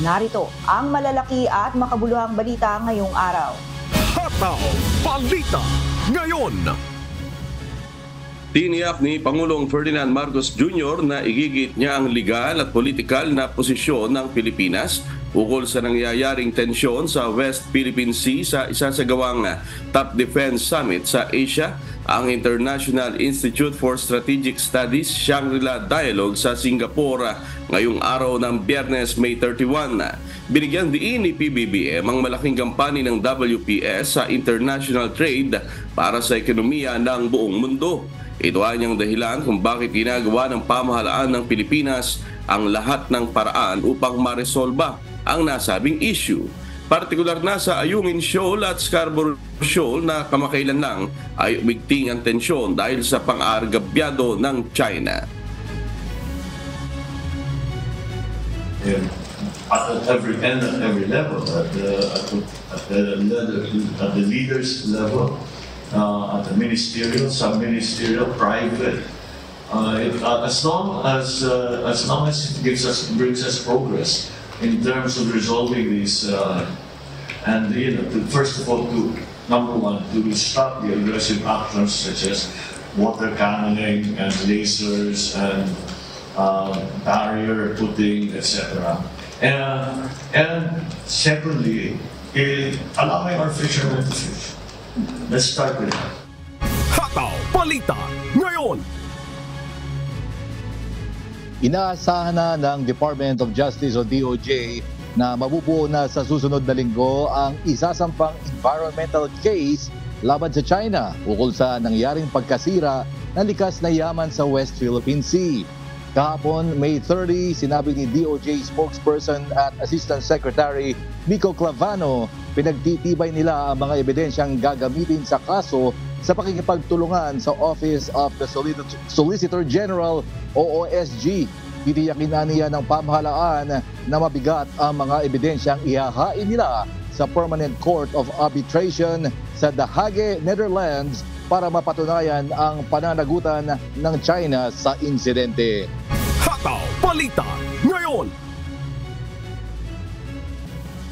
Narito ang malalaki at makabuluhang balita ngayong araw. Hataw Balita ngayon. Tiniyak ni Pangulong Ferdinand Marcos Jr. na igigit niya ang legal at politikal na posisyon ng Pilipinas ukol sa nangyayaring tensyon sa West Philippine Sea sa isasagawang Top Defense Summit sa Asia, ang International Institute for Strategic Studies Shangri-La Dialogue sa Singapore ngayong araw ng Biyernes, May 31. Binigyan diin ni PBBM ang malaking kampanya ng WPS sa international trade para sa ekonomiya ng buong mundo. Ito ay ang dahilan kung bakit ginagawa ng pamahalaan ng Pilipinas ang lahat ng paraan upang maresolba ang nasabing issue. Partikular na sa Ayungin Shoal at Scarborough Shoal na kamakailan lang ay umigting ang tensyon dahil sa pang-aargabyado ng China. At every level, at the leaders level, at the ministerial, sub-ministerial, private, as long as it brings us progress in terms of resolving these, and first of all, number one, to stop the aggressive actions such as water cannoning and lasers and barrier putting, etc. And secondly, allowing our fishermen to fish. Let's start with that. Hataw Balita ngayon. Inaasahan na ng Department of Justice o DOJ na mabubuo na sa susunod na linggo ang isasampang environmental case laban sa China ukol sa nangyaring pagkasira ng likas na yaman sa West Philippine Sea. Kahapon, May 30, sinabi ni DOJ spokesperson at Assistant Secretary Nico Clavano, pinagtitibay nila ang mga ebidensyang gagamitin sa kaso sa pakikipagtulungan sa Office of the Solicitor General o OSG. Titiyakin na niya ng pamahalaan na mabigat ang mga ebidensyang ihahain nila sa Permanent Court of Arbitration sa The Hague, Netherlands para mapatunayan ang pananagutan ng China sa insidente. Hataw Balita ngayon.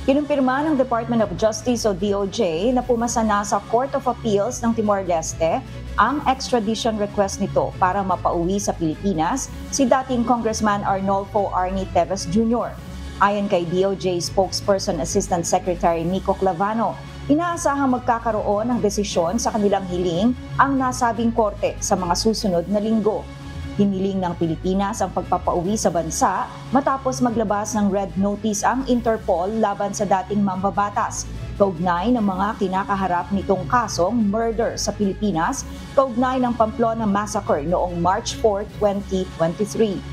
Kinumpirma ng Department of Justice o DOJ na pumasa na sa Court of Appeals ng Timor-Leste ang extradition request nito para mapauwi sa Pilipinas si dating Congressman Arnolfo Arnie Teves Jr. Ayon kay DOJ spokesperson Assistant Secretary Nico Clavano, inaasahang magkakaroon ng desisyon sa kanilang hiling ang nasabing korte sa mga susunod na linggo. Hiniling ng Pilipinas ang pagpapauwi sa bansa matapos maglabas ng red notice ang Interpol laban sa dating mambabatas, kaugnay ng mga kinakaharap nitong kasong murder sa Pilipinas, kaugnay ng Pamplona Massacre noong March 4, 2023.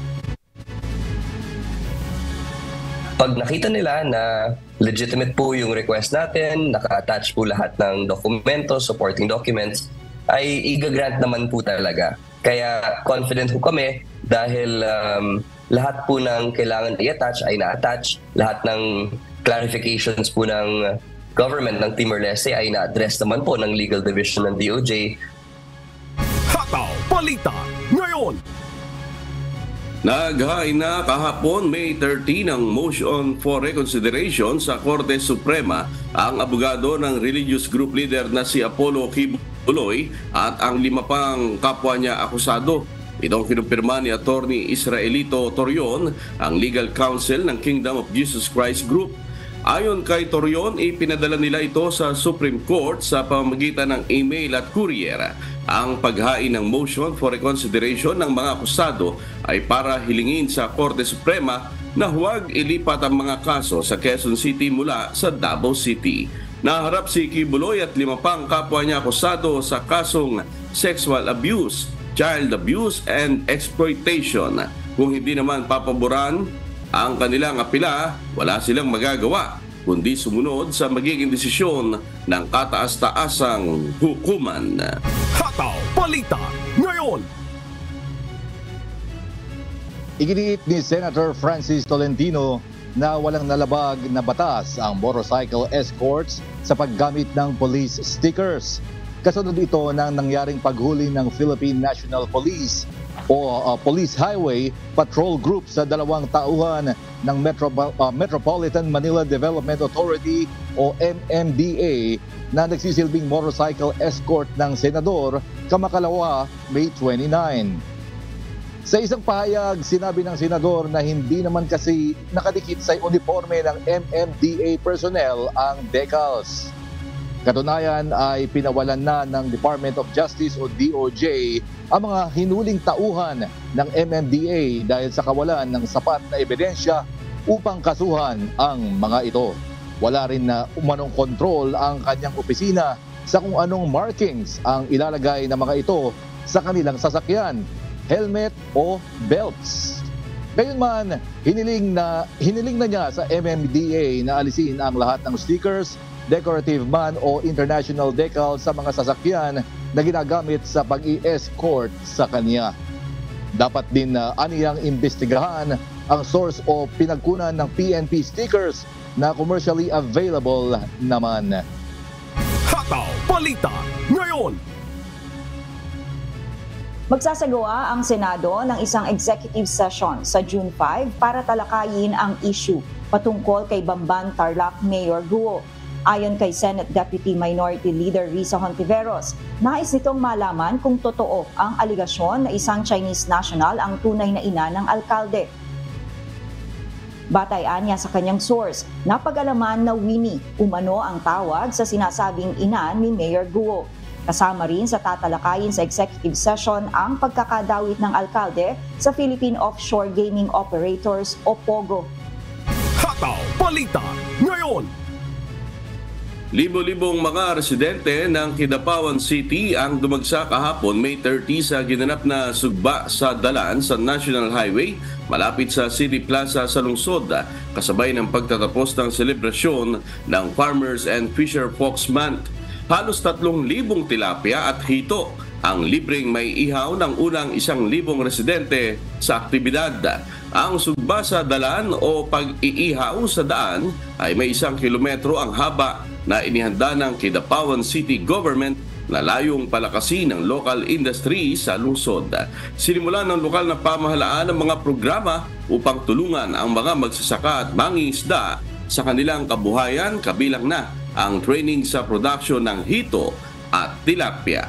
Pag nakita nila na legitimate po yung request natin, naka-attach po lahat ng dokumento, supporting documents, ay i-grant naman po talaga. Kaya confident po kami dahil lahat po ng kailangan i-attach ay na-attach. Lahat ng clarifications po ng government ng Timor-Leste ay na-address naman po ng Legal Division ng DOJ. Hataw Balita ngayon. Naghain na kahapon May 30 ng motion for reconsideration sa Korte Suprema ang abogado ng religious group leader na si Apollo Kibuloy at ang 5 pang kapwa niya akusado. Itong kinumpirma ni Attorney Israelito Torion, ang legal counsel ng Kingdom of Jesus Christ Group. Ayon kay Torion, ipinadala nila ito sa Supreme Court sa pamamagitan ng email at courier. Ang paghain ng motion for reconsideration ng mga akusado ay para hilingin sa Korte Suprema na huwag ilipat ang mga kaso sa Quezon City mula sa Davao City. Naharap si Kibuloy at 5 pang kapwa niya akusado sa kasong sexual abuse, child abuse, and exploitation. Kung hindi naman papaboran ang kanilang apela, wala silang magagawa kundi sumunod sa magiging desisyon ng kataas-taasang hukuman. Hataw Balita ngayon. Iginiit ni Senator Francis Tolentino na walang nalabag na batas ang motorcycle escorts sa paggamit ng police stickers. Kasunod ito ng nangyaring paghuli ng Philippine National Police o Police Highway Patrol Group sa dalawang tauhan ng Metropolitan Manila Development Authority o MMDA na nagsisilbing motorcycle escort ng senador kamakalawa May 29. Sa isang pahayag, sinabi ng senador na hindi naman kasi nakadikit sa uniforme ng MMDA personnel ang decals. Katunayan ay pinawalan na ng Department of Justice o DOJ ang mga hinuling tauhan ng MMDA dahil sa kawalan ng sapat na ebidensya upang kasuhan ang mga ito. Wala rin na umanong kontrol ang kanyang opisina sa kung anong markings ang ilalagay ng mga ito sa kanilang sasakyan, helmet o belts. Gayunman, hiniling na niya sa MMDA na alisin ang lahat ng stickers, decorative man o international decal sa mga sasakyan na ginagamit sa pag-i-escort sa kanya. Dapat din na aniyang imbestigahan ang source o pinagkunan ng PNP stickers na commercially available naman. Hataw Balita ngayon. Magsasagawa ang Senado ng isang executive session sa June 5 para talakayin ang issue patungkol kay Bamban Tarlac Mayor Guo. Ayon kay Senate Deputy Minority Leader Risa Hontiveros, nais nitong malaman kung totoo ang aligasyon na isang Chinese national ang tunay na ina ng alkalde. Batayan niya sa kanyang source, napag-alaman na Winnie umano ang tawag sa sinasabing ina ni Mayor Guo. Kasama rin sa tatalakayin sa executive session ang pagkakadawit ng alkalde sa Philippine Offshore Gaming Operators o POGO. Hataw Balita ngayon. Libo-libong mga residente ng Kidapawan City ang dumagsa kahapon May 30 sa ginanap na sugba sa dalan sa National Highway malapit sa City Plaza sa lungsod, kasabay ng pagtatapos ng selebrasyon ng Farmers and Fisher Folks Month. Halos 3,000 tilapia at hito ang libreng may ihaw ng unang 1,000 residente sa aktibidad. Ang sugba sa dalan o pag-iihaw sa daan ay may 1 kilometro ang haba na inihanda ng Kidapawan City Government na layong palakasin ng local industry sa lungsod. Sinimulan ng lokal na pamahalaan ang mga programa upang tulungan ang mga magsasaka at mangingisda sa kanilang kabuhayan, kabilang na ang training sa production ng hito at tilapia.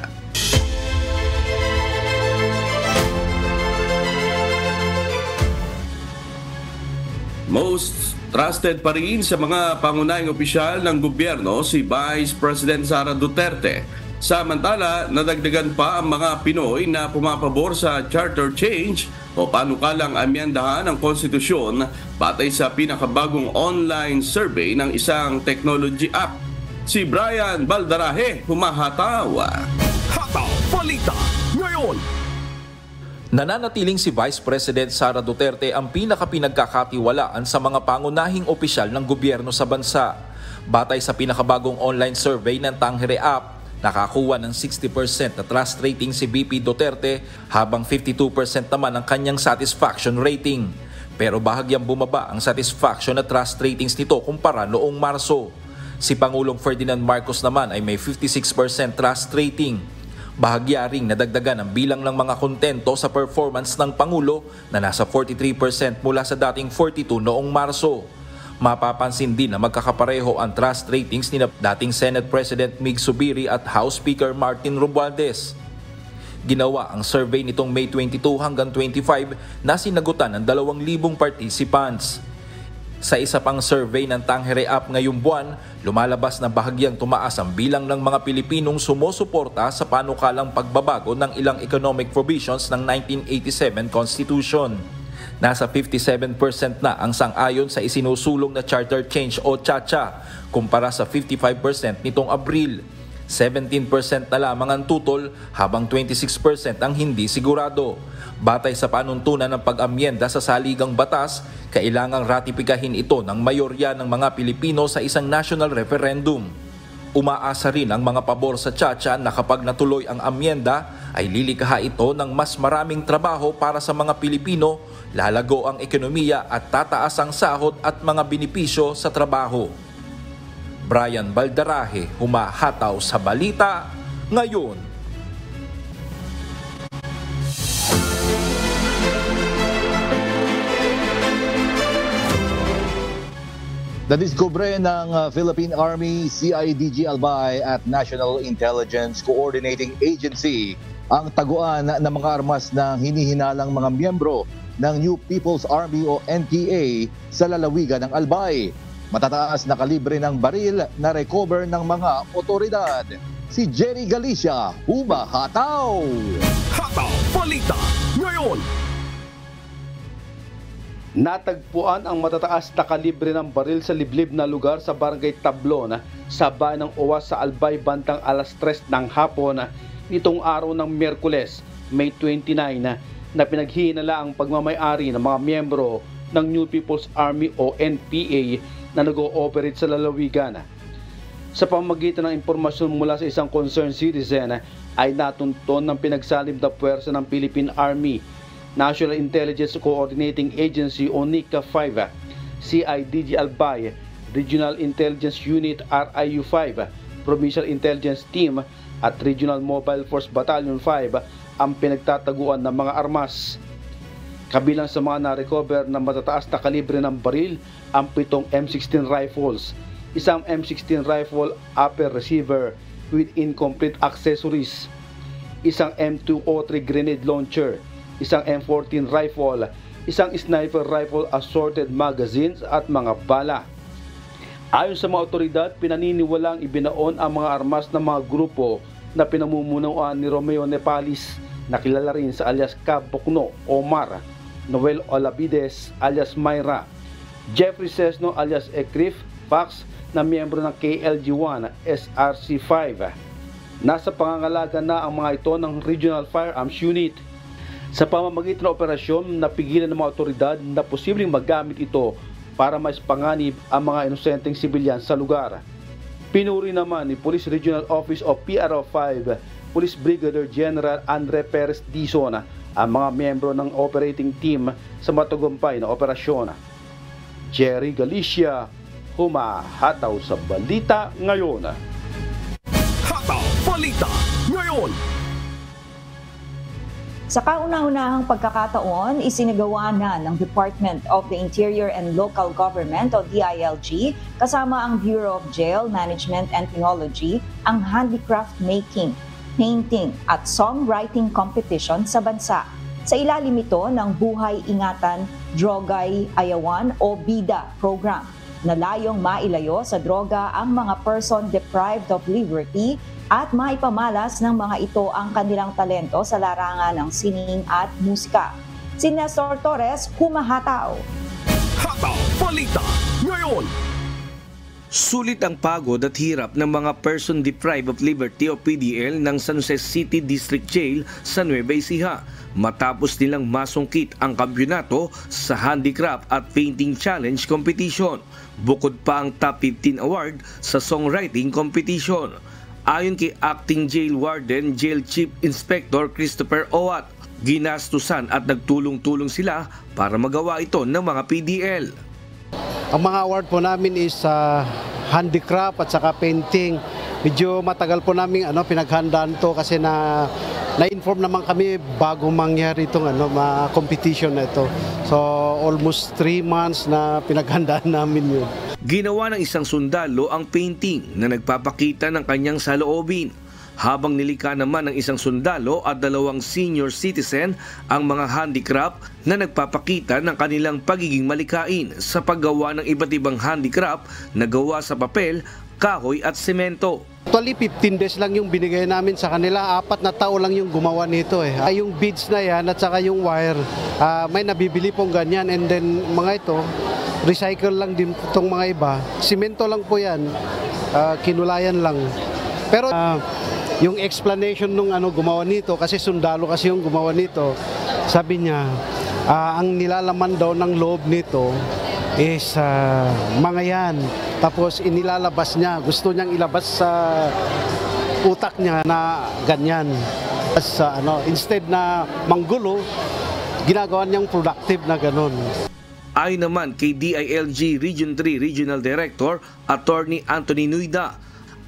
Most trusted pa rin sa mga pangunahing opisyal ng gobyerno si Vice President Sara Duterte. Samantala, nadagdagan pa ang mga Pinoy na pumapabor sa charter change o panukalang amyendahan ng konstitusyon batay sa pinakabagong online survey ng isang technology app. Si Brian Baldarahe humahataw. Hataw Balita ngayon. Nananatiling si Vice President Sara Duterte ang pinakapinagkakatiwalaan sa mga pangunahing opisyal ng gobyerno sa bansa. Batay sa pinakabagong online survey ng Tangere App, nakakuha ng 60% na trust rating si VP Duterte habang 52% naman ang kanyang satisfaction rating. Pero bahagyang bumaba ang satisfaction na trust ratings nito kumpara noong Marso. Si Pangulong Ferdinand Marcos naman ay may 56% trust rating. Bahagya ring nadagdagan ang bilang ng mga kontento sa performance ng Pangulo na nasa 43% mula sa dating 42 noong Marso. Mapapansin din na magkakapareho ang trust ratings ni dating Senate President Mig Zubiri at House Speaker Martin Romualdez. Ginawa ang survey nitong May 22 hanggang 25 na sinagutan ng 2,000 participants. Sa isa pang survey ng Tangere App ngayong buwan, lumalabas na bahagyang tumaas ang bilang ng mga Pilipinong sumusuporta sa panukalang pagbabago ng ilang economic provisions ng 1987 Constitution. Nasa 57% na ang sang-ayon sa isinusulong na charter change o CHA kumpara sa 55% nitong Abril. 17% na lamang ang tutol habang 26% ang hindi sigurado. Batay sa panuntunan ng pag-amyenda sa saligang batas, kailangang ratipikahin ito ng mayorya ng mga Pilipino sa isang national referendum. Umaasa rin ang mga pabor sa CHA na kapag natuloy ang amyenda ay lilikha ito ng mas maraming trabaho para sa mga Pilipino, lalago ang ekonomiya at tataas ang sahod at mga benepisyo sa trabaho. Brian Baldarahe, humahataw sa balita ngayon. Nadiskubre ng Philippine Army, CIDG Albay at National Intelligence Coordinating Agency ang taguan ng mga armas na hinihinalang mga miyembro ng New People's Army o NPA sa lalawigan ng Albay. Matataas na kalibre ng baril na recover ng mga otoridad. Si Jerry Galicia, humahataw! Hataw Balita ngayon. Natagpuan ang matataas na kalibre ng baril sa liblib na lugar sa Barangay Tablon sa bayan ng Owas sa Albay bandang alas 3 ng hapon nitong araw ng Miyerkules, May 29 na pinaghihinala ang pagmamay-ari ng mga miyembro ng New People's Army o NPA na nag-ooperate sa lalawigan. Sa pamamagitan ng impormasyon mula sa isang concerned citizen ay natunton ng pinagsalim na puwersa ng Philippine Army, National Intelligence Coordinating Agency o NICA-5, CIDG Albay, Regional Intelligence Unit RIU-5, Provincial Intelligence Team at Regional Mobile Force Battalion 5 ang pinagtataguan ng mga armas. Kabilang sa mga na-recover na matataas na kalibre ng baril ang 7 M16 rifles, isang M16 rifle upper receiver with incomplete accessories, isang M203 grenade launcher, isang M14 rifle, isang sniper rifle assorted magazines at mga bala. Ayon sa mga otoridad, pinaniniwalang ibinaon ang mga armas ng mga grupo na pinamumunuan ni Romeo Nepalis, na kilala rin sa alias Cab Bokno Omar, Noel Olavides alias Myra, Jeffrey Sesno alias Ekrif Fax na miyembro ng KLG-1 SRC-5. Nasa pangangalaga na ang mga ito ng Regional Firearms Unit. Sa pamamagitan ng operasyon, napigilan ng mga otoridad na posibleng magamit ito para maispanganib ang mga inosenteng sibilyan sa lugar. Pinuri naman ni Police Regional Office o PRO5, Police Brigadier General Andre Perez Dizon ang mga miyembro ng operating team sa matagumpay na operasyon. Jerry Galicia, humahataw sa balita ngayon. Hataw Balita ngayon. Sa kauna-unahang pagkakataon, isinagawa na ng Department of the Interior and Local Government o DILG kasama ang Bureau of Jail Management and Technology ang handicraft making, painting at songwriting competition sa bansa. Sa ilalim ito ng Buhay Ingatan Drogay Ayawan o BIDA program na layong mailayo sa droga ang mga person deprived of liberty at maipamalas ng mga ito ang kanilang talento sa larangan ng sining at musika. Si Nestor Torres, humahataw. Hataw Balita ngayon. Sulit ang pagod at hirap ng mga person deprived of liberty o PDL ng San Jose City District Jail sa Nueva Ecija matapos nilang masungkit ang kampyonato sa Handicraft at Painting Challenge Competition, bukod pa ang Top 15 Award sa Songwriting Competition. Ayon kay Acting Jail Warden Jail Chief Inspector Christopher Owat, ginastusan at nagtulong-tulong sila para magawa ito ng mga PDL. Ang mga award po namin is handicraft at saka painting. Medyo matagal po namin pinaghandaan to kasi na-inform naman kami bago mangyari itong competition na ito. So almost 3 months na pinaghandaan namin yun. Ginawa ng isang sundalo ang painting na nagpapakita ng kanyang saloobin, habang nilikha naman ng isang sundalo at 2 senior citizen ang mga handicraft na nagpapakita ng kanilang pagiging malikain sa paggawa ng iba't ibang handicraft na gawa sa papel, kahoy at semento. Actually, 15 days lang yung binigay namin sa kanila. 4 na tao lang yung gumawa nito eh. Yung beads na yan at saka yung wire, may nabibili pong ganyan. And then mga ito, recycle lang din itong mga iba. Simento lang po yan, kinulayan lang. Pero yung explanation nung gumawa nito, kasi sundalo kasi yung gumawa nito, sabi niya, ang nilalaman daw ng loob nito is mga yan. Tapos inilalabas niya, gusto niyang ilabas sa utak niya na ganyan. Instead na manggulo, ginagawa niyang productive na ganon. Ayon naman kay DILG Region 3 Regional Director Attorney Anthony Nuida,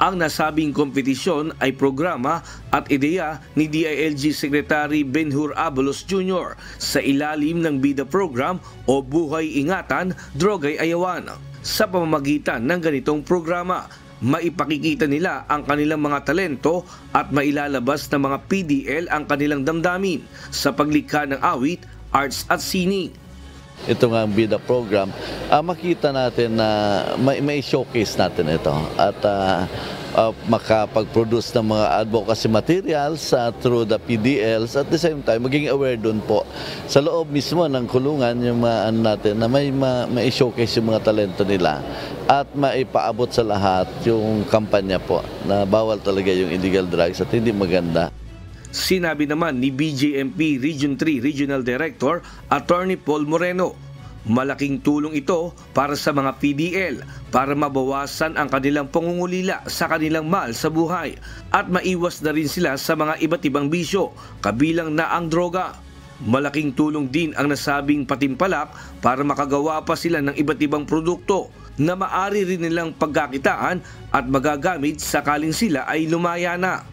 ang nasabing kompetisyon ay programa at ideya ni DILG Secretary Benhur Abalos Jr. sa ilalim ng BIDA program o Buhay Ingatan Drogay Ayawan. sa pamamagitan ng ganitong programa. Maipakikita nila ang kanilang mga talento at mailalabas ng mga PDL ang kanilang damdamin sa paglikha ng awit, arts at sining. Ito nga ang BIDA program, makita natin na may showcase natin ito at makapag-produce ng mga advocacy materials through the PDLs at the same time maging aware doon po sa loob mismo ng kulungan yung mga natin na may showcase yung mga talento nila at maipaabot sa lahat yung kampanya po na bawal talaga yung illegal drugs at hindi maganda. Sinabi naman ni BJMP Region 3 Regional Director Attorney Paul Moreno, malaking tulong ito para sa mga PDL para mabawasan ang kanilang pangungulila sa kanilang mahal sa buhay at maiwas na rin sila sa mga iba't ibang bisyo, kabilang na ang droga. Malaking tulong din ang nasabing patimpalak para makagawa pa sila ng iba't ibang produkto na maaari rin nilang pagkakitaan at magagamit sakaling sila ay lumaya na.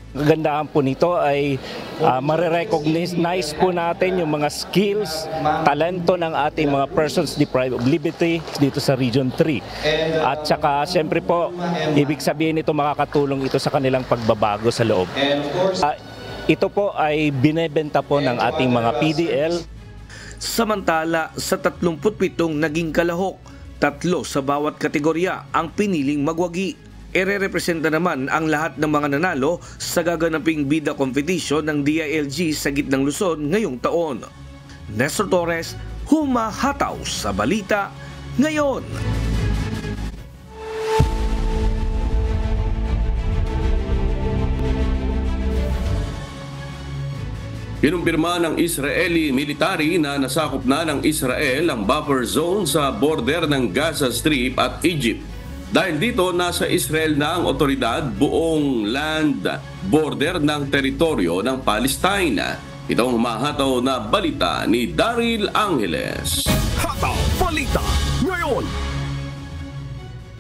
Kagandahan po nito ay marirecognize po natin yung mga skills, talento ng ating mga persons deprived of liberty dito sa Region 3. At saka siyempre po, ibig sabihin ito makakatulong ito sa kanilang pagbabago sa loob. Ito po ay binebenta po ng ating mga PDL. Samantala, sa 37 naging kalahok, 3 sa bawat kategorya ang piniling magwagi. Ire-representa naman ang lahat ng mga nanalo sa gaganaping BIDA competition ng DILG sa Gitnang Luzon ngayong taon. Nestor Torres, humahataw sa balita ngayon. Kinumpirma ng Israeli military na nasakop na ng Israel ang buffer zone sa border ng Gaza Strip at Egypt. Dahil dito, nasa Israel na ang otoridad buong land border ng teritoryo ng Palestina. Ito ang humahataw na balita ni Daryl Angeles. Hataw Balita ngayon.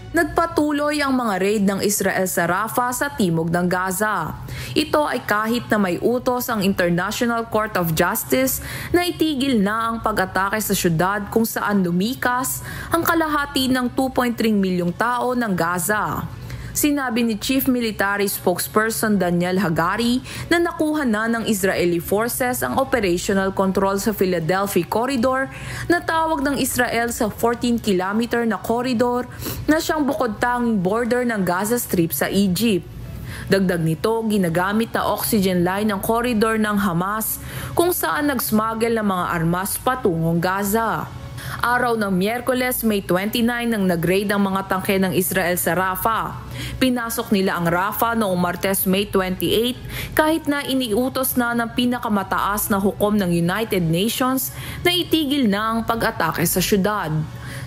Nagpatuloy ang mga raid ng Israel sa Rafah sa timog ng Gaza. Ito ay kahit na may utos ang International Court of Justice na itigil na ang pag-atake sa syudad kung saan lumikas ang kalahati ng 2.3 milyong tao ng Gaza. Sinabi ni Chief Military Spokesperson Daniel Hagari na nakuha na ng Israeli forces ang operational control sa Philadelphia Corridor na tawag ng Israel sa 14-kilometer na corridor na siyang bukod-tanging border ng Gaza Strip sa Egypt. Dagdag nito, ginagamit na oxygen line ng corridor ng Hamas kung saan nag-smuggle ng mga armas patungong Gaza. Araw ng Miyerkules, May 29 nang nag-raid ang mga tangke ng Israel sa Rafah. Pinasok nila ang Rafah noong Martes, May 28 kahit na iniutos na ng pinakamataas na hukom ng United Nations na itigil na ang pag-atake sa syudad.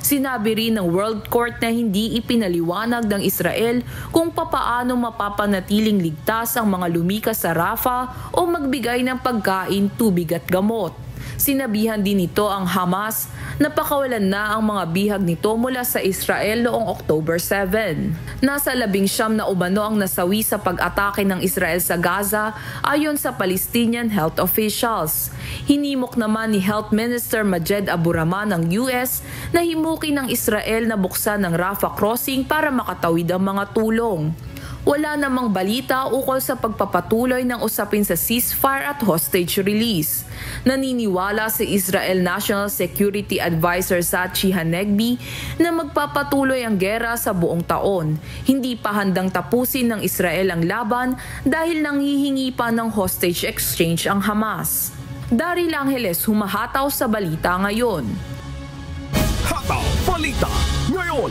Sinabi rin ng World Court na hindi ipinaliwanag ng Israel kung papaano mapapanatiling ligtas ang mga lumikas sa Rafah o magbigay ng pagkain, tubig at gamot. Sinabihan din nito ang Hamas na pakawalan na ang mga bihag nito mula sa Israel noong October 7. Nasa 19 na umano ang nasawi sa pag-atake ng Israel sa Gaza ayon sa Palestinian health officials. Hinimok naman ni Health Minister Majed Aburahman ng US na himukin ng Israel na buksan ng Rafah crossing para makatawid ang mga tulong. Wala namang balita ukol sa pagpapatuloy ng usapin sa ceasefire at hostage release. Naniniwala si Israel National Security Advisor Sachi Hanegbi na magpapatuloy ang gera sa buong taon. Hindi pa handang tapusin ng Israel ang laban dahil nanghihingi pa ng hostage exchange ang Hamas. Daryl Angeles, humahataw sa balita ngayon. Hataw Balita ngayon.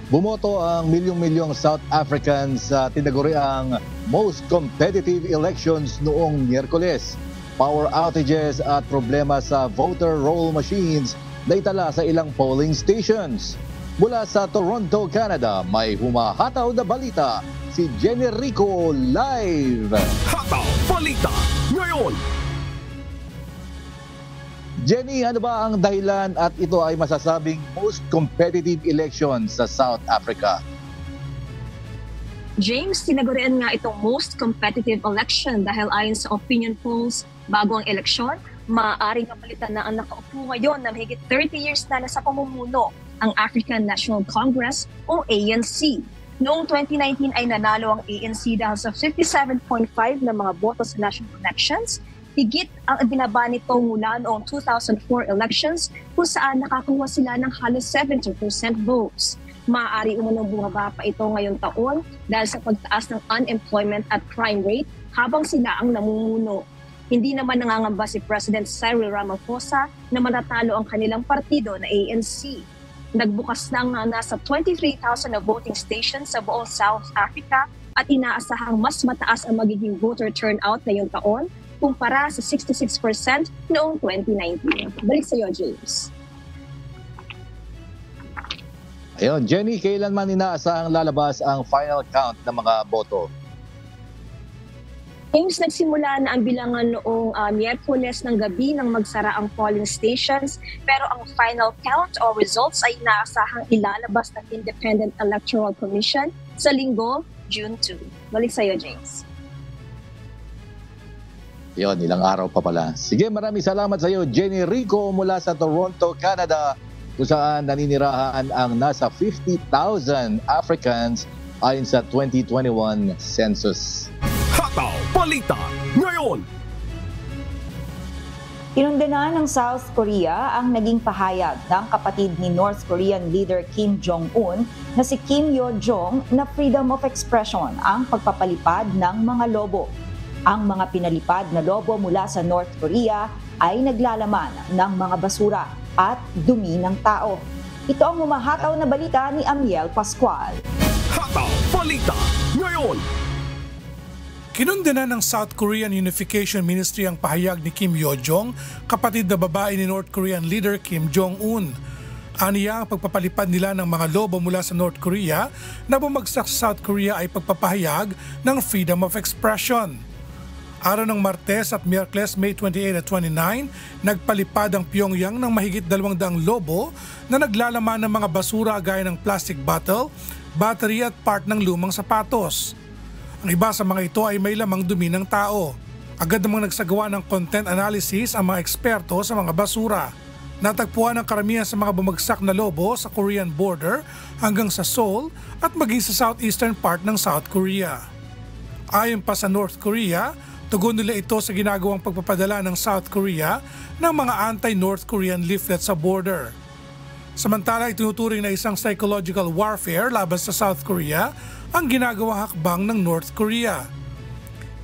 Bumoto ang milyong-milyong South Africans sa tinaguriang most competitive elections noong Miyerkules. Power outages at problema sa voter roll machines na itala sa ilang polling stations. Mula sa Toronto, Canada, may humahataw na balita si Jenny Rico live. Hataw Balita ngayon. Jenny, ano ba ang dahilan at ito ay masasabing most competitive election sa South Africa? James, tinagurian nga itong most competitive election dahil ayon sa opinion polls bago ang eleksyon, Maaaring mapalitan na ang nakaupo ngayon na mahigit 30 years na nasa pamumuno ang African National Congress o ANC. Noong 2019 ay nanalo ang ANC dahil sa 57.5 na mga boto sa national elections. Higit ang binaba nito mula noong 2004 elections kung saan nakakuha sila ng halos 70% votes. Maaari umunong bumaba pa ito ngayong taon dahil sa pagtaas ng unemployment at crime rate habang sila ang namumuno. Hindi naman nangangamba si President Cyril Ramaphosa na matatalo ang kanilang partido na ANC. Nagbukas ng nasa 23,000 na voting stations sa buong South Africa at inaasahang mas mataas ang magiging voter turnout ngayong taon kumpara sa 66% noong 2019. Balik sa iyo, James. Ayun, Jenny, kailan man inaasahang lalabas ang final count ng mga boto? James, nagsimula na ang bilangan noong Miyerkules ng gabi nang magsara ang polling stations, pero ang final count o results ay inaasahang ilalabas ng Independent Electoral Commission sa Linggo, June 2. Balik sa iyo, James. Yun, ilang araw pa pala. Sige, maraming salamat sa iyo, Jenny Rico mula sa Toronto, Canada, kung saan naninirahan ang nasa 50,000 Africans ayon sa 2021 census. Hataw Balita ngayon! Kinundena ng South Korea ang naging pahayag ng kapatid ni North Korean leader Kim Jong-un na si Kim Yo-jong na freedom of expression ang pagpapalipad ng mga lobo. Ang mga pinalipad na lobo mula sa North Korea ay naglalaman ng mga basura at dumi ng tao. Ito ang humahataw na balita ni Amiel Pascual. Hataw Balita ngayon! Kinundena ng South Korean Unification Ministry ang pahayag ni Kim Yo-jong, kapatid na babae ni North Korean leader Kim Jong-un. Aniya ang pagpapalipad nila ng mga lobo mula sa North Korea na bumagsak sa South Korea ay pagpapahayag ng freedom of expression. Araw ng Martes at Miyerkules, May 28 at 29, nagpalipad ang Pyongyang ng mahigit 200 lobo na naglalaman ng mga basura gaya ng plastic bottle, battery at part ng lumang sapatos. Ang iba sa mga ito ay may lamang dumi ng tao. Agad namang nagsagawa ng content analysis ang mga eksperto sa mga basura. Natagpuan ang karamihan sa mga bumagsak na lobo sa Korean border hanggang sa Seoul at maging sa southeastern part ng South Korea. Ayon pa sa North Korea, tugon nila ito sa ginagawang pagpapadala ng South Korea ng mga anti-North Korean leaflets sa border. Samantala, itinuturing na isang psychological warfare laban sa South Korea ang ginagawang hakbang ng North Korea.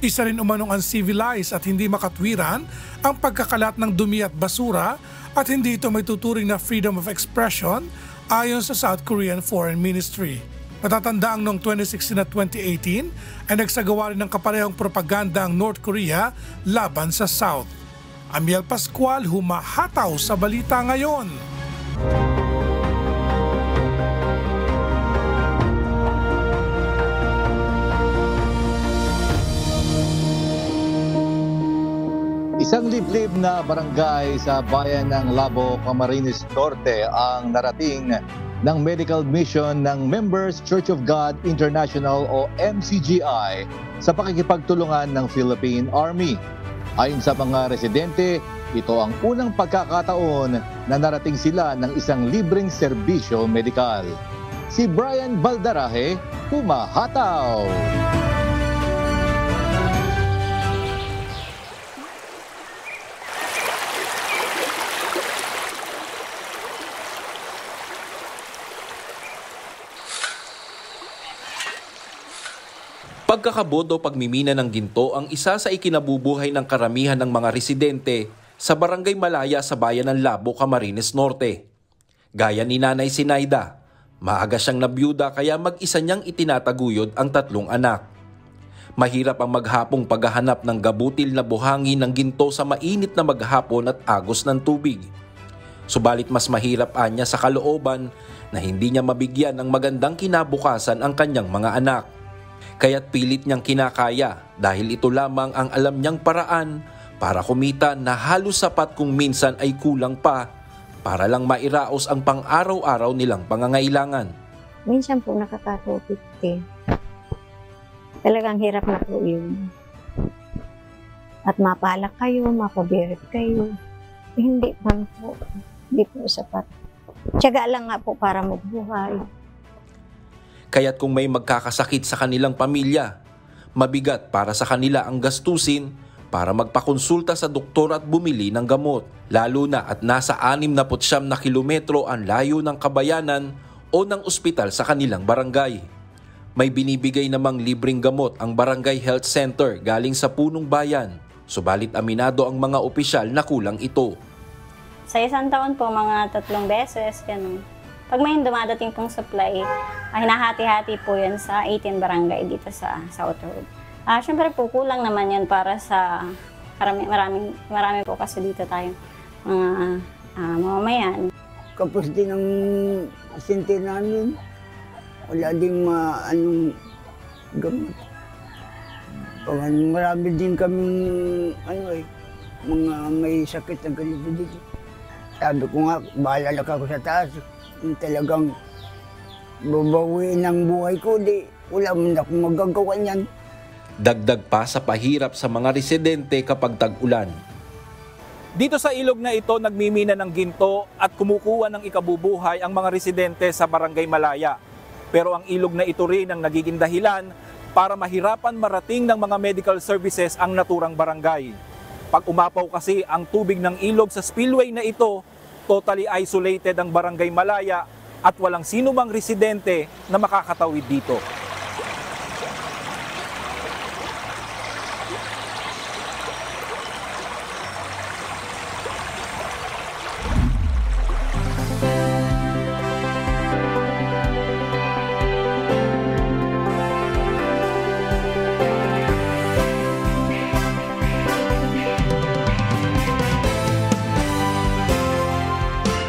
Isa rin umanong uncivilized at hindi makatwiran ang pagkakalat ng dumi at basura at hindi ito may tuturing na freedom of expression ayon sa South Korean Foreign Ministry. Natatanda ang noong 2016 at 2018 ay nagsagawa rin ng kaparehong propaganda ang North Korea laban sa South. Amiel Pascual, humahataw sa balita ngayon. Isang liblib na barangay sa bayan ng Labo, Camarines Norte ang narating ng medical mission ng Members Church of God International o MCGI sa pakikipagtulungan ng Philippine Army. Ayon sa mga residente, ito ang unang pagkakataon na narating sila ng isang libreng serbisyo medikal. Si Brian Baldarahe, humahataw! Pagkakabod o pagmimina ng ginto ang isa sa ikinabubuhay ng karamihan ng mga residente sa Barangay Malaya sa bayan ng Labo, Camarines Norte. Gaya ni Nanay Sinaida, maaga siyang nabiyuda kaya mag-isa niyang itinataguyod ang 3 anak. Mahirap ang maghapong paghahanap ng gabutil na buhangin ng ginto sa mainit na maghapon at agos ng tubig. Subalit mas mahirap anya sa kalooban na hindi niya mabigyan ng magandang kinabukasan ang kanyang mga anak. Kaya't pilit niyang kinakaya dahil ito lamang ang alam niyang paraan para kumita na halos sapat kung minsan ay kulang pa para lang mairaos ang pang-araw-araw nilang pangangailangan. Minsan po nakaka-250. Talagang hirap na po yun. at mapalak kayo, mapabirit kayo. Hindi man po. Hindi po sapat. Tiyaga lang nga po para magbuhay. Kaya't kung may magkakasakit sa kanilang pamilya, mabigat para sa kanila ang gastusin para magpakonsulta sa doktor at bumili ng gamot. Lalo na at nasa 69 na kilometro ang layo ng kabayanan o ng ospital sa kanilang barangay. May binibigay namang libreng gamot ang Barangay Health Center galing sa punong bayan. Subalit aminado ang mga opisyal na kulang ito. Sa isang taon po, mga 3 beses, ganun. Pag may dumadating pong supply, hinahati-hati po yan sa 18 barangay dito sa South Road. Siyempre po, kulang naman yan para sa marami po kasi dito tayo mga mamamayan. Kapos din ang asente namin. Wala ding gamot. Marami din kaming mga may sakit na ganito dito. Sabi ko nga, bahala ako sa taas. Talagang babawiin ang buhay ko, wala man akong magagawa niyan. Dagdag pa sa pahirap sa mga residente kapag tag-ulan. Dito sa ilog na ito, nagmimina ng ginto at kumukuha ng ikabubuhay ang mga residente sa Barangay Malaya. Pero ang ilog na ito rin ang nagiging dahilan para mahirapan marating ng mga medical services ang naturang barangay. Pag umapaw kasi ang tubig ng ilog sa spillway na ito, totally isolated ang Barangay Malaya at walang sino mang residente na makakatawid dito.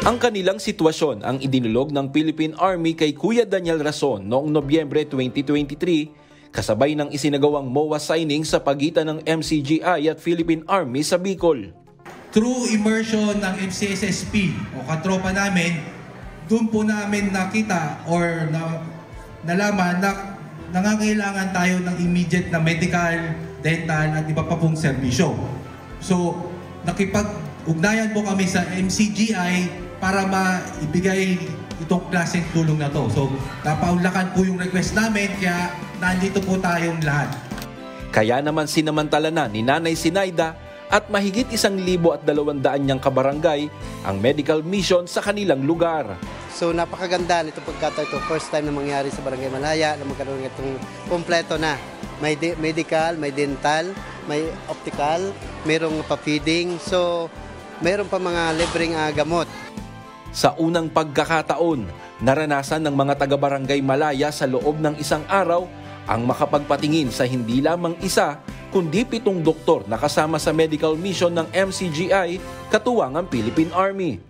Ang kanilang sitwasyon ang idinulog ng Philippine Army kay Kuya Daniel Rason noong Nobyembre 2023 kasabay ng isinagawang MOA signing sa pagitan ng MCGI at Philippine Army sa Bicol. Through immersion ng MCSSP o katropa namin, doon po namin nakita or nalaman na nangangailangan tayo ng immediate na medical, dental at iba pa pong serbisyo. So, nakipag-ugnayan po kami sa MCGI para maibigay itong klaseng tulong na to. So, napaunlakan po yung request namin, kaya nandito po tayong lahat. Kaya naman sinamantala na ni Nanay Sinaida at mahigit 1,200 niyang kabarangay ang medical mission sa kanilang lugar. So napakaganda nito pagkataon ito. First time na mangyari sa Barangay Malaya na magkaroon ng itong kompleto na. May medical, may dental, may optical, mayroong pa-feeding. So mayroon pa mga libreng gamot. Sa unang pagkakataon, naranasan ng mga taga-Barangay Malaya sa loob ng isang araw ang makapagpatingin sa hindi lamang isa, kundi 7 doktor na kasama sa medical mission ng MCGI katuwang ang Philippine Army.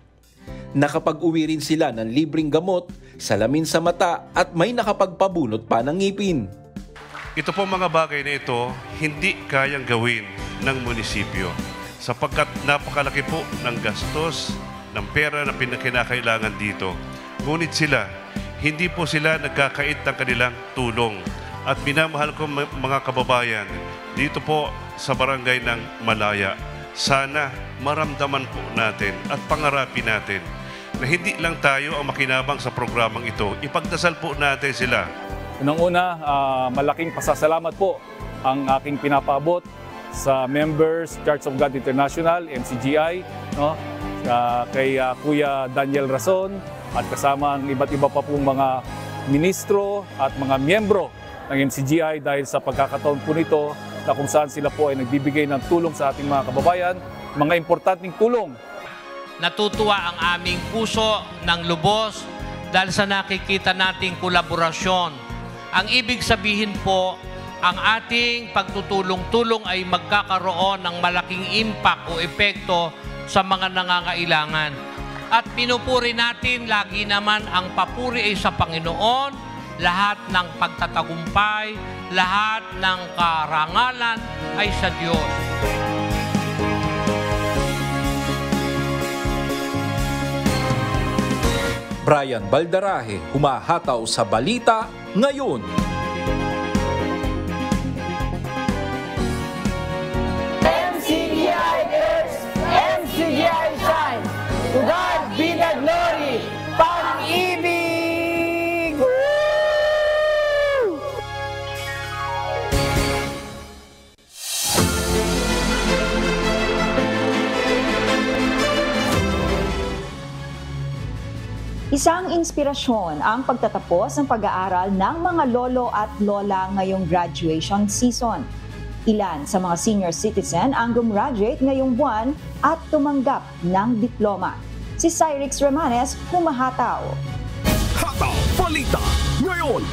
Nakapag-uwi rin sila ng libreng gamot, salamin sa mata at may nakapagpabunot pa ng ngipin. Ito po mga bagay na ito, hindi kayang gawin ng munisipyo sapagkat napakalaki po ng gastos ng pera na pinakinakailangan dito. Ngunit hindi po sila nagkakait ng kanilang tulong. At minamahal ko mga kababayan, dito po sa barangay ng Malaya, sana maramdaman po natin at pangarapin natin na hindi lang tayo ang makinabang sa programang ito. Ipagdasal po natin sila. Unang-una, malaking pasasalamat po ang aking pinapaabot sa members, Church of God International, MCGI, kay Kuya Daniel Rason at kasama ang iba't iba pa pong mga ministro at mga miyembro ng MCGI dahil sa pagkakataon po nito na kung saan sila po ay nagbibigay ng tulong sa ating mga kababayan, mga importanteng tulong. Natutuwa ang aming puso ng lubos dahil sa nakikita nating kolaborasyon. Ang ibig sabihin po, ang ating pagtutulong-tulong ay magkakaroon ng malaking impact o epekto sa mga nangangailangan. At pinupuri natin lagi naman ang papuri ay sa Panginoon, lahat ng pagtatagumpay, lahat ng karangalan ay sa Diyos. Brian Baldarahe, humahataw sa balita ngayon. Isang inspirasyon ang pagtatapos ng pag-aaral ng mga lolo at lola ngayong graduation season. Ilan sa mga senior citizen ang gumraduate ngayong buwan at tumanggap ng diploma. Si Cyrix Remanes humahataw. Hataw Balita ngayon!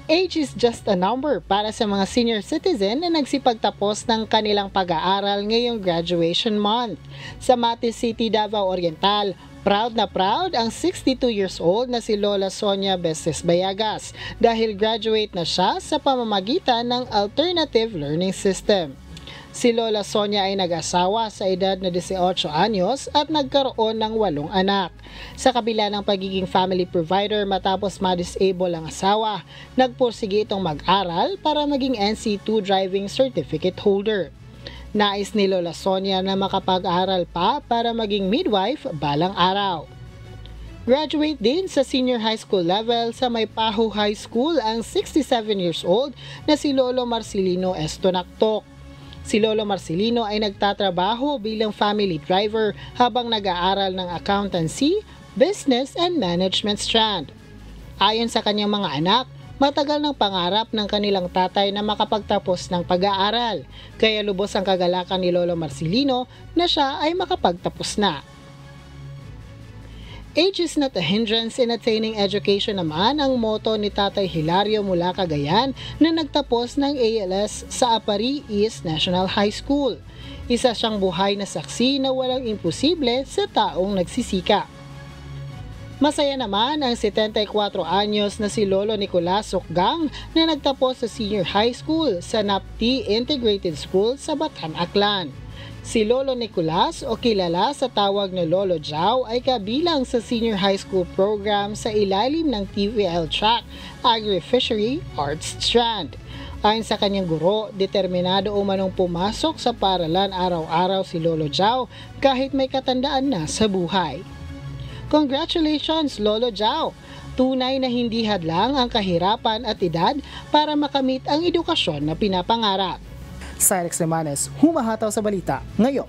Age is just a number para sa mga senior citizen na nagsipagtapos ng kanilang pag-aaral ngayong graduation month. Sa Matis City, Davao Oriental, proud na proud ang 62 years old na si Lola Sonia Bestes Bayagas dahil graduate na siya sa pamamagitan ng Alternative Learning System. Si Lola Sonia ay nag-asawa sa edad na 18 anyos at nagkaroon ng 8 anak. Sa kabila ng pagiging family provider matapos ma-disable ang asawa, nagpursige itong mag-aral para maging NC2 driving certificate holder. Nais ni Lola Sonia na makapag-aral pa para maging midwife balang araw. Graduate din sa senior high school level sa Maypaho High School ang 67 years old na si Lolo Marcelino Estonactoc. Si Lolo Marcelino ay nagtatrabaho bilang family driver habang nag-aaral ng accountancy, business and management strand. Ayon sa kanyang mga anak, matagal ng pangarap ng kanilang tatay na makapagtapos ng pag-aaral, kaya lubos ang kagalakan ni Lolo Marcelino na siya ay makapagtapos na. Age is not a hindrance in attaining education naman ang motto ni Tatay Hilario mula Cagayan na nagtapos ng ALS sa Apari East National High School. Isa siyang buhay na saksi na walang imposible sa taong nagsisika. Masaya naman ang 74 anyos na si Lolo Nicolas Sokgang na nagtapos sa senior high school sa NAPTI Integrated School sa Batan, Aklan. Si Lolo Nicolas o kilala sa tawag na Lolo Jao ay kabilang sa senior high school program sa ilalim ng TVL track Agri-Fishery Arts Strand. Ayon sa kanyang guro, determinado umanong pumasok sa paaralan araw-araw si Lolo Jao kahit may katandaan na sa buhay. Congratulations Lolo Jao! Tunay na hindi hadlang ang kahirapan at edad para makamit ang edukasyon na pinapangarap. Cyrix Remanes, humahataw sa balita ngayon.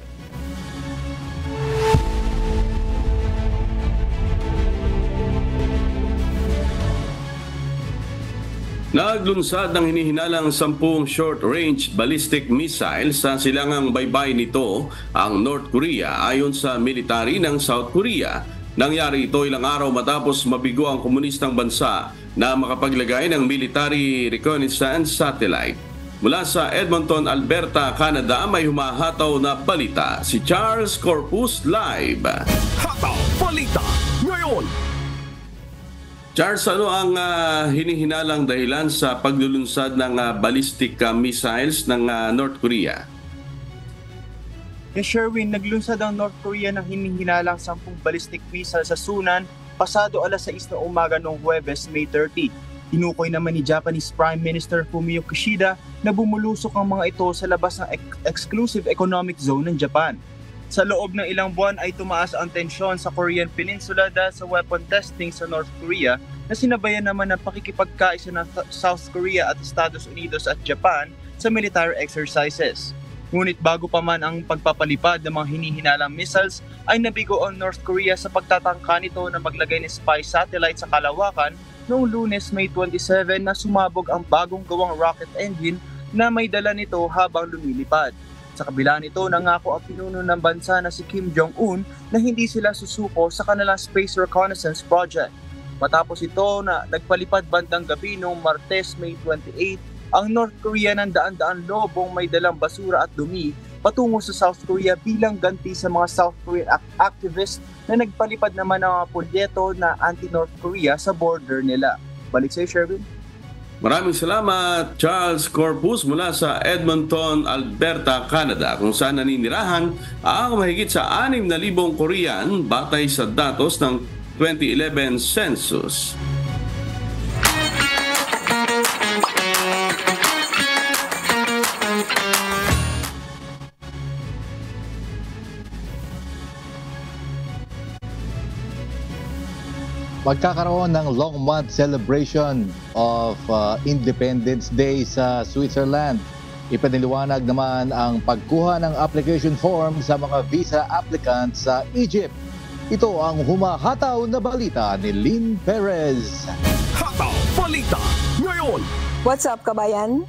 Naglunsad ng hinihinalang 10 short-range ballistic missile sa silangang baybay nito ang North Korea ayon sa military ng South Korea. Nangyari ito ilang araw matapos mabigo ang komunistang bansa na makapaglagay ng military reconnaissance satellite. Mula sa Edmonton, Alberta, Canada, may humahataw na balita. Si Charles Corpus live. Hataw Balita ngayon! Charles, ano ang hinihinalang dahilan sa paglulunsad ng ballistic missiles ng North Korea? Sherwin, naglunsad ang North Korea ng hinihinalang 10 ballistic missile sa Sunan pasado alas 6 ng umaga noong Huwebes, May 30. Tinukoy naman ni Japanese Prime Minister Fumio Kishida na bumulusok ang mga ito sa labas ng exclusive economic zone ng Japan. Sa loob ng ilang buwan ay tumaas ang tensyon sa Korean Peninsula dahil sa weapon testing sa North Korea na sinabayan naman ng pakikipagkaisa ng South Korea at Estados Unidos at Japan sa military exercises. Ngunit bago pa man ang pagpapalipad ng mga hinihinalang missiles ay nabigo ang North Korea sa pagtatangka nito na maglagay ng spy satellite sa kalawakan noong Lunes, May 27 na sumabog ang bagong gawang rocket engine na may dala nito habang lumilipad. Sa kabila nito, nangako ang pinuno ng bansa na si Kim Jong-un na hindi sila susuko sa kanilang Space Reconnaissance Project. Matapos ito na nagpalipad bandang gabi noong Martes, May 28, ang North Korea ng daan-daan lobong may dalang basura at dumi patungo sa South Korea bilang ganti sa mga South Korean activists na nagpalipad naman ng mga polyeto na anti-North Korea sa border nila. Balik sa'yo, Sherwin. Maraming salamat, Charles Corpus mula sa Edmonton, Alberta, Canada, kung saan naninirahan ang mahigit sa 6,000 Korean batay sa datos ng 2011 census. Magkakaroon ng long month celebration of Independence Day sa Switzerland. Ipiniliwanag naman ang pagkuha ng application form sa mga visa applicants sa Egypt. Ito ang humahataw na balita ni Lynn Perez. Hataw Balita ngayon. What's up, kabayan?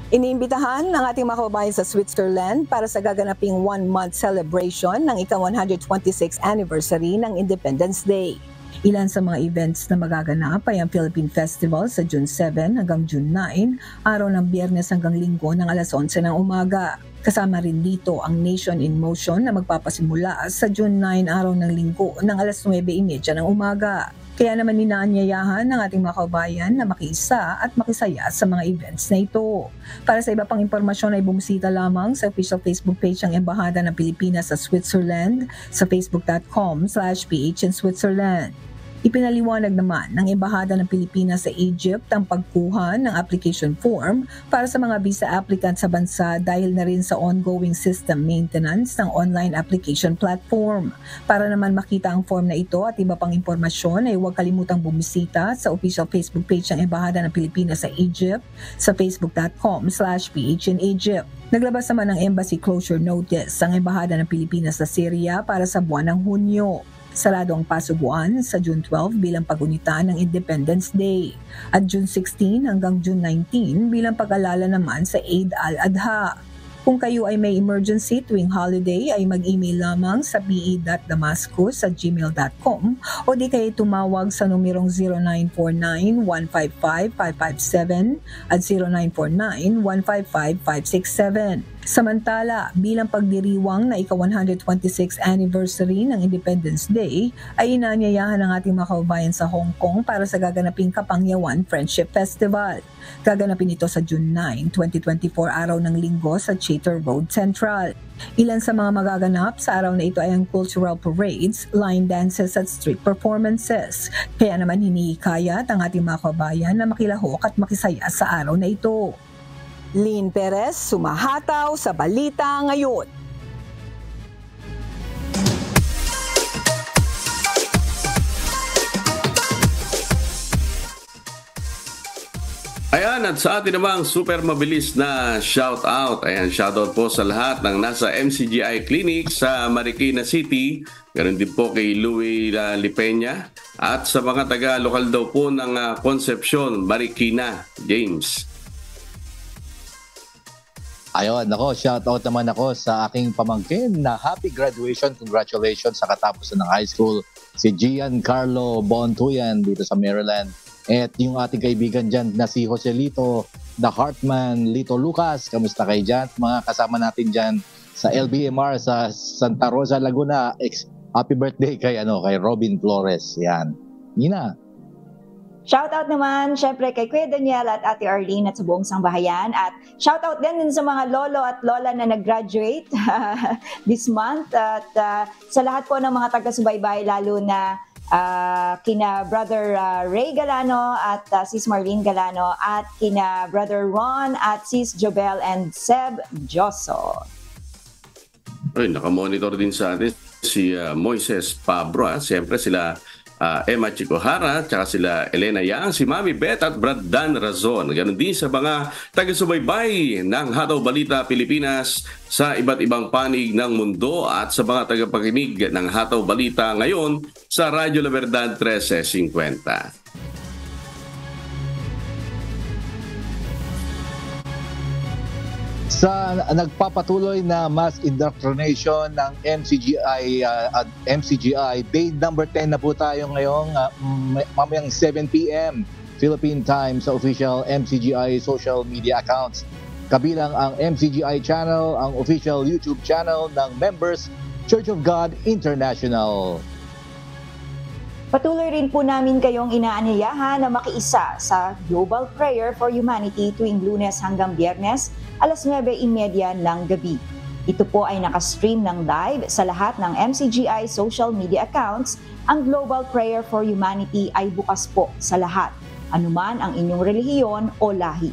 Iniimbitahan ng ating mga kababayan sa Switzerland para sa gaganaping 1-month celebration ng ika-126th anniversary ng Independence Day. Ilan sa mga events na magaganap ay ang Philippine Festival sa June 7 hanggang June 9, araw ng Biyernes hanggang Linggo ng alas 11 ng umaga. Kasama rin dito ang Nation in Motion na magpapasimula sa June 9, araw ng Linggo ng alas 9:30 ng umaga. Kaya naman inaanyayahan ng ating mga kababayan na makiisa at makisaya sa mga events na ito. Para sa iba pang impormasyon ay bumisita lamang sa official Facebook page ng Embahada ng Pilipinas sa Switzerland sa facebook.com/PH in Switzerland. Ipinaliwanag naman ng Embahada ng Pilipinas sa Egypt ang pagkuha ng application form para sa mga visa applicant sa bansa dahil na rin sa ongoing system maintenance ng online application platform. Para naman makita ang form na ito at iba pang impormasyon ay huwag kalimutang bumisita sa official Facebook page ng Embahada ng Pilipinas sa Egypt sa facebook.com/PH in Egypt. Naglabas naman ng embassy closure notice ang Embahada ng Pilipinas sa Syria para sa buwan ng Hunyo. Sarado ang pasubuan sa June 12 bilang pagunita ng Independence Day at June 16 hanggang June 19 bilang pag-alala naman sa Eid al-Adha. Kung kayo ay may emergency tuwing holiday ay mag-email lamang sa pe.damascus@gmail.com o di kayo tumawag sa numerong 0949-155-557 at 0949-155-567. Samantala, bilang pagdiriwang na ika-126th anniversary ng Independence Day, ay inaanyayahan ng ating mga kababayan sa Hong Kong para sa gaganaping Kapangyawan Friendship Festival. Gaganapin ito sa June 9, 2024, araw ng Linggo sa Chater Road Central. Ilan sa mga magaganap sa araw na ito ay ang cultural parades, line dances at street performances. Kaya naman hinihikayat ang ating mga kababayan na makilahok at makisaya sa araw na ito. Lynn Perez, sumahataw sa Balita Ngayon. Ayan, at sa atin namang super mabilis na shoutout. Ayan, shoutout po sa lahat ng nasa MCGI Clinic sa Marikina City. Ganon din po kay Louie Lipeña. At sa mga taga-lokal daw po ng Concepcion, Marikina, James. Ayun, shoutout naman ako sa aking pamangkin na happy graduation. Congratulations sa katapusan ng high school. Si Giancarlo Bontuyan dito sa Maryland. At yung ating kaibigan dyan na si Joselito, the Heartman, Lito Lucas. Kamusta kayo dyan? Mga kasama natin dyan sa LBMR sa Santa Rosa, Laguna. Happy birthday kay Robin Flores. Yan. Nina. Shoutout naman, syempre, kay Kuya Daniel at Ate Arlene at sa buong sangbahayan. At shoutout din sa mga lolo at lola na nag-graduate this month. At sa lahat po ng mga taga-subaybay, lalo na kina Brother Ray Galano at Sis Marlene Galano at kina Brother Ron at Sis Jobel and Seb Joso. Ay, nakamonitor din sa atin si Moises Pabro. Siyempre sila Emma Chicohara, tsaka sila Elena Yang, si Mami Beth at Brad Dan Razon. Ganon din sa mga taga-subaybay ng Hataw Balita Pilipinas sa iba't ibang panig ng mundo at sa mga tagapakinig ng Hataw Balita ngayon sa Radyo La Verdad 1350. Sa nagpapatuloy na mass indoctrination ng MCGI, day number 10 na po tayo ngayong mamayang 7 p.m. Philippine time sa official MCGI social media accounts. Kabilang ang MCGI channel, ang official YouTube channel ng members Church of God International. Patuloy rin po namin kayong inaanyayahan na makiisa sa Global Prayer for Humanity tuwing Lunes hanggang Biyernes, alas 9:30 ng gabi. Ito po ay nakastream ng live sa lahat ng MCGI social media accounts. Ang Global Prayer for Humanity ay bukas po sa lahat, anuman ang inyong relihiyon o lahi.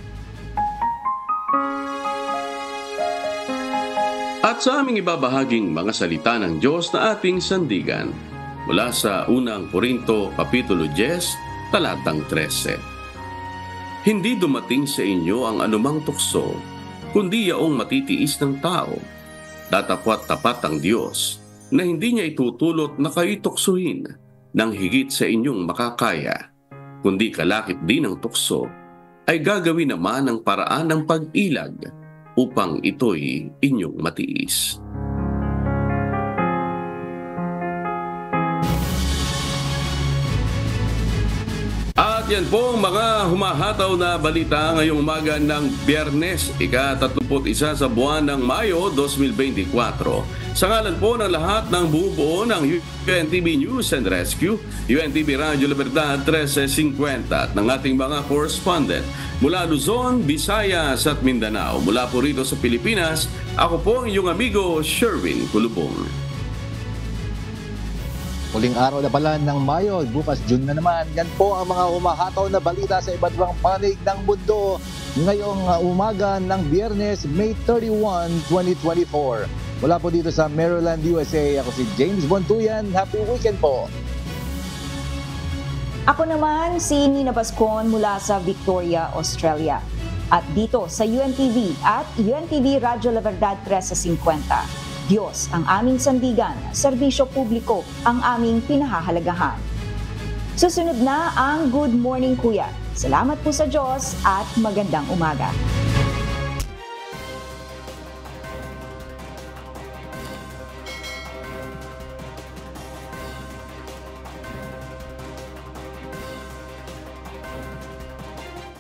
At sa aming ibabahaging mga salita ng Diyos na ating sandigan, mula sa unang Korinto, Kapitulo 10, talatang 13. Hindi dumating sa inyo ang anumang tukso, kundi yaong matitiis ng tao. Datapwat tapat ang Diyos, na hindi niya itutulot na kayo'y tuksuhin ng higit sa inyong makakaya, kundi kalakip din ng tukso ay gagawin naman ang paraan ng pag-ilag upang ito'y inyong matiis. At yan po mga humahataw na balita ngayong umaga ng Biyernes, ika-31 sa buwan ng Mayo 2024. Sa ngalan po ng lahat ng bumubuo ng UNTV News and Rescue, UNTV Radyo Libertad 1350 at ng ating mga correspondent mula Luzon, Visayas at Mindanao. Mula po rito sa Pilipinas, ako po ang iyong amigo Sherwin Kulubong. Muling araw na pala ng Mayo, bukas June na naman. Yan po ang mga humahataw na balita sa iba't ibang panig ng mundo ngayong umaga ng Biyernes, May 31, 2024. Mula po dito sa Maryland, USA, ako si James Bontuyan. Happy weekend po! Ako naman si Nina Bascon mula sa Victoria, Australia. At dito sa UNTV at UNTV Radyo La Verdad 1350. Diyos ang aming sandigan, serbisyo publiko ang aming pinahahalagahan. Susunod na ang Good Morning Kuya. Salamat po sa Diyos at magandang umaga.